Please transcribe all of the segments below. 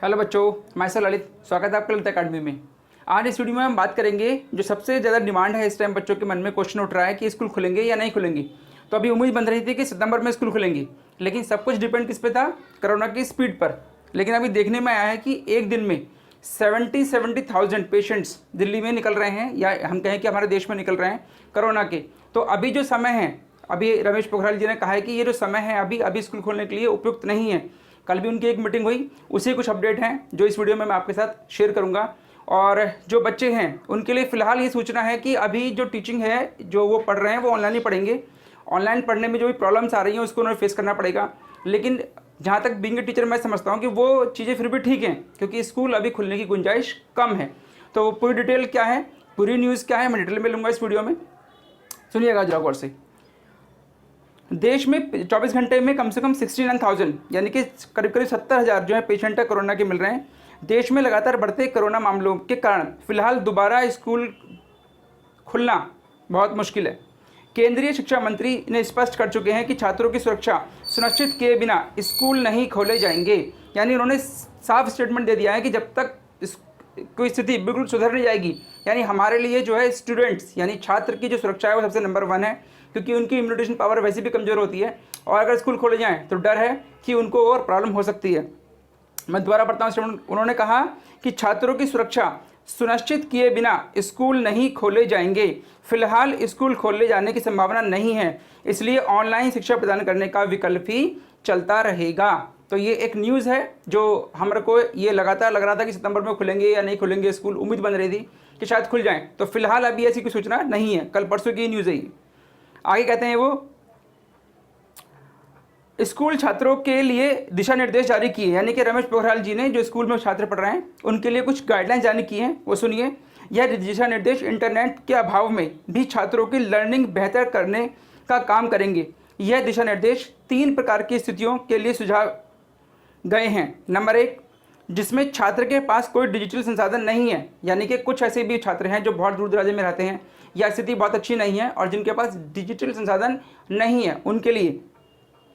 Hello बच्चों, मैं sir Lalit, स्वागत है आपका ललित अकेडमी में। आज इस वीडियो में हम बात करेंगे जो सबसे ज़्यादा डिमांड है इस टाइम बच्चों के मन में क्वेश्चन उठ रहा है कि स्कूल खुलेंगे या नहीं खुलेंगे। तो अभी उम्मीद बन रही थी कि सितंबर में स्कूल खुलेंगे, लेकिन सब कुछ डिपेंड किस पे था? कोरोना की स्पीड पर। लेकिन अभी देखने में आया है कि एक दिन में 70,000 पेशेंट्स दिल्ली में निकल रहे हैं, या हम कहें कि हमारे देश में निकल रहे हैं कोरोना के। तो अभी जो समय है, अभी रमेश पोखरियाल जी ने कहा है कि ये जो समय है अभी स्कूल खोलने के लिए उपयुक्त नहीं है। कल भी उनकी एक मीटिंग हुई, उसी कुछ अपडेट हैं जो इस वीडियो में मैं आपके साथ शेयर करूंगा। और जो बच्चे हैं उनके लिए फ़िलहाल ये सूचना है कि अभी जो टीचिंग है जो वो पढ़ रहे हैं वो ऑनलाइन ही पढ़ेंगे। ऑनलाइन पढ़ने में जो भी प्रॉब्लम्स आ रही हैं उसको उन्हें फेस करना पड़ेगा। लेकिन जहाँ तक बीइंग ए टीचर मैं समझता हूँ कि वो चीज़ें फिर भी ठीक हैं, क्योंकि स्कूल अभी खुलने की गुंजाइश कम है। तो पूरी डिटेल क्या है, पूरी न्यूज़ क्या है, मैं डिटेल में लूँगा इस वीडियो में। सुनिएगा जरा गौर से। देश में 24 घंटे में कम से कम 69,000 यानी कि करीब 70,000 जो है पेशेंट है कोरोना के मिल रहे हैं। देश में लगातार बढ़ते कोरोना मामलों के कारण फिलहाल दोबारा स्कूल खुलना बहुत मुश्किल है। केंद्रीय शिक्षा मंत्री ने स्पष्ट कर चुके हैं कि छात्रों की सुरक्षा सुनिश्चित किए बिना स्कूल नहीं खोले जाएंगे। यानी उन्होंने साफ स्टेटमेंट दे दिया है कि जब तक कोई स्थिति बिल्कुल सुधर नहीं जाएगी, यानी हमारे लिए जो है स्टूडेंट्स यानी छात्र की जो सुरक्षा है वो सबसे नंबर 1 है, क्योंकि उनकी इम्यूनिटेशन पावर वैसे भी कमज़ोर होती है और अगर स्कूल खोले जाएँ तो डर है कि उनको और प्रॉब्लम हो सकती है। मैं दोबारा पढ़ता हूँ स्टेटमेंट। उन्होंने कहा कि छात्रों की सुरक्षा सुनिश्चित किए बिना स्कूल नहीं खोले जाएंगे। फिलहाल स्कूल खोले जाने की संभावना नहीं है, इसलिए ऑनलाइन शिक्षा प्रदान करने का विकल्प ही चलता रहेगा। तो ये एक न्यूज़ है जो हमारे को ये लगातार लग रहा था कि सितंबर में खुलेंगे या नहीं खुलेंगे स्कूल, उम्मीद बन रही थी कि शायद खुल जाएं। तो फिलहाल अभी ऐसी कोई सूचना नहीं है, कल परसों की न्यूज़ है ये। आगे कहते हैं वो स्कूल छात्रों के लिए दिशा निर्देश जारी किए, यानी कि रमेश पोखरियाल जी ने जो स्कूल में छात्र पढ़ रहे हैं उनके लिए कुछ गाइडलाइंस जारी की हैं, वो सुनिए। यह दिशा निर्देश इंटरनेट के अभाव में भी छात्रों की लर्निंग बेहतर करने का काम करेंगे। यह दिशा निर्देश 3 प्रकार की स्थितियों के लिए सुझाव गए हैं। नंबर 1, जिसमें छात्र के पास कोई डिजिटल संसाधन नहीं है, यानी कि कुछ ऐसे भी छात्र हैं जो बहुत दूर दराजे में रहते हैं या स्थिति बहुत अच्छी नहीं है और जिनके पास डिजिटल संसाधन नहीं है उनके लिए।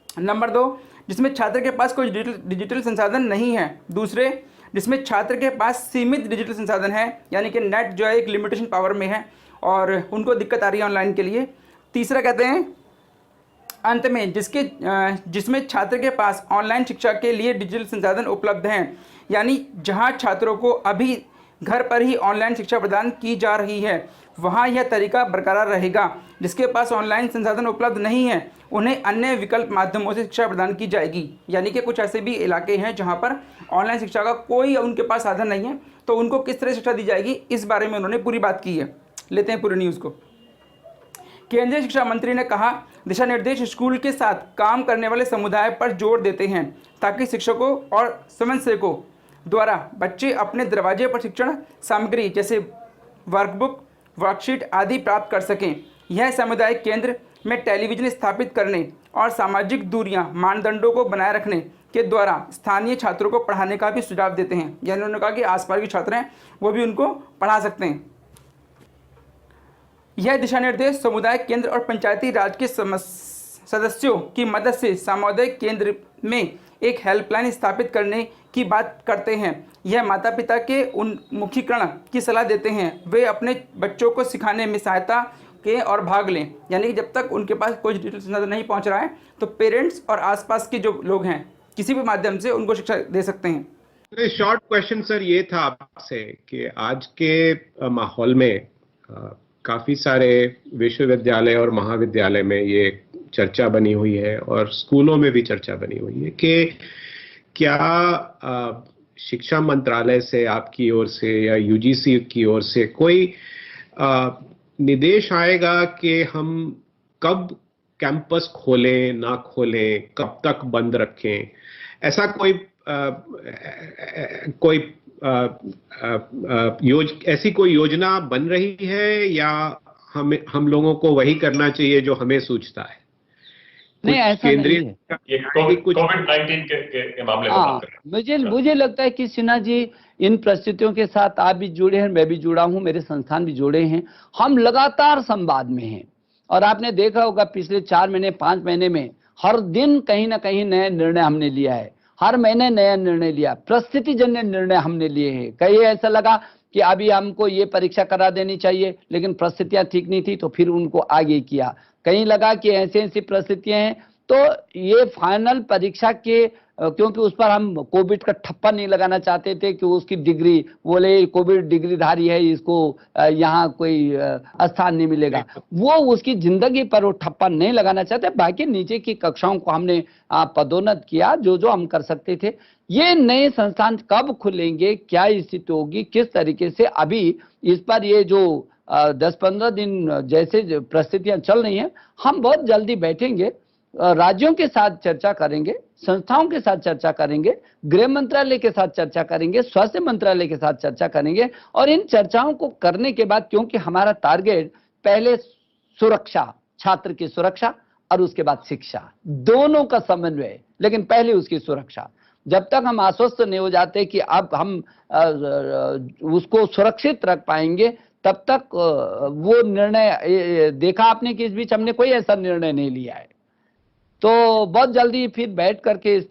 नंबर 2, जिसमें छात्र के पास कोई डिजिटल संसाधन नहीं है। दूसरे, जिसमें छात्र के पास सीमित डिजिटल संसाधन है, यानी कि नेट जो है एक लिमिटेशन पावर में है और उनको दिक्कत आ रही है ऑनलाइन के लिए। तीसरा कहते हैं अंत में जिसमें छात्र के पास ऑनलाइन शिक्षा के लिए डिजिटल संसाधन उपलब्ध हैं, यानी जहां छात्रों को अभी घर पर ही ऑनलाइन शिक्षा प्रदान की जा रही है वहां यह तरीका बरकरार रहेगा। जिसके पास ऑनलाइन संसाधन उपलब्ध नहीं है उन्हें अन्य विकल्प माध्यमों से शिक्षा प्रदान की जाएगी। यानी कि कुछ ऐसे भी इलाके हैं जहां पर ऑनलाइन शिक्षा का कोई उनके पास साधन नहीं है, तो उनको किस तरह शिक्षा दी जाएगी इस बारे में उन्होंने पूरी बात की है। लेते हैं पूरी न्यूज़ को। केंद्रीय शिक्षा मंत्री ने कहा, दिशा निर्देश स्कूल के साथ काम करने वाले समुदाय पर जोर देते हैं ताकि शिक्षकों और स्वयंसेवकों द्वारा बच्चे अपने दरवाजे पर शिक्षण सामग्री जैसे वर्कबुक, वर्कशीट आदि प्राप्त कर सकें। यह सामुदायिक केंद्र में टेलीविजन स्थापित करने और सामाजिक दूरियां मानदंडों को बनाए रखने के द्वारा स्थानीय छात्रों को पढ़ाने का भी सुझाव देते हैं। यानी उन्होंने कहा कि आसपास के छात्र हैं वो भी उनको पढ़ा सकते हैं। यह दिशा निर्देश समुदाय केंद्र और पंचायती राज के सदस्यों की मदद से सामुदायिक केंद्र में एक हेल्पलाइन स्थापित करने की बात करते हैं। यह माता पिता के उन्मुखीकरण की सलाह देते हैं, वे अपने बच्चों को सिखाने में सहायता के और भाग लें। यानी कि जब तक उनके पास कोई डिजिटल संसाधन नहीं पहुंच रहा है तो पेरेंट्स और आसपास के जो लोग हैं किसी भी माध्यम से उनको शिक्षा दे सकते हैं। शॉर्ट क्वेश्चन सर ये था आपसे कि आज के माहौल में काफी सारे विश्वविद्यालय और महाविद्यालय में ये चर्चा बनी हुई है और स्कूलों में भी चर्चा बनी हुई है कि क्या शिक्षा मंत्रालय से आपकी ओर से या यूजीसी की ओर से कोई निर्देश आएगा कि हम कब कैंपस खोलें ना खोलें, कब तक बंद रखें, ऐसा ऐसी कोई योजना बन रही है या हम लोगों को वही करना चाहिए जो हमें सूझता है? नहीं, ऐसा नहीं है। ये कोविड-19 के मामले में बात कर रहे हैं। मुझे लगता है कि सिन्हा जी इन परिस्थितियों के साथ आप भी जुड़े हैं, मैं भी जुड़ा हूं, मेरे संस्थान भी जुड़े हैं, हम लगातार संवाद में हैं और आपने देखा होगा पिछले 4 महीने 5 महीने में हर दिन कहीं ना कहीं नया निर्णय हमने लिया है हर महीने नया निर्णय लिया, परिस्थितिजन्य निर्णय हमने लिए हैं। कहीं ऐसा लगा कि अभी हमको ये परीक्षा करा देनी चाहिए, लेकिन परिस्थितियां ठीक नहीं थी तो फिर उनको आगे किया। कहीं लगा कि ऐसी ऐसी परिस्थितियां हैं तो ये फाइनल परीक्षा के क्योंकि उस पर हम कोविड का ठप्पा नहीं लगाना चाहते थे कि उसकी डिग्री बोले कोविड डिग्रीधारी है, इसको यहाँ कोई स्थान नहीं मिलेगा, वो उसकी जिंदगी पर वो ठप्पा नहीं लगाना चाहते। बाकी नीचे की कक्षाओं को हमने पदोन्नत किया, जो जो हम कर सकते थे। ये नए संस्थान कब खुलेंगे, क्या स्थिति होगी, किस तरीके से, अभी इस पर ये जो 10-15 दिन जैसे परिस्थितियां चल रही हैं, हम बहुत जल्दी बैठेंगे, राज्यों के साथ चर्चा करेंगे, संस्थाओं के साथ चर्चा करेंगे, गृह मंत्रालय के साथ चर्चा करेंगे, स्वास्थ्य मंत्रालय के साथ चर्चा करेंगे। और इन चर्चाओं को करने के बाद, क्योंकि हमारा टारगेट पहले सुरक्षा, छात्र की सुरक्षा और उसके बाद शिक्षा, दोनों का समन्वय, लेकिन पहले उसकी सुरक्षा। जब तक हम आश्वस्त नहीं हो जाते कि अब हम उसको सुरक्षित रख पाएंगे, तब तक वो निर्णय, देखा आपने कि इस बीच हमने कोई ऐसा निर्णय नहीं लिया है। तो बहुत जल्दी फिर बैठ करके इस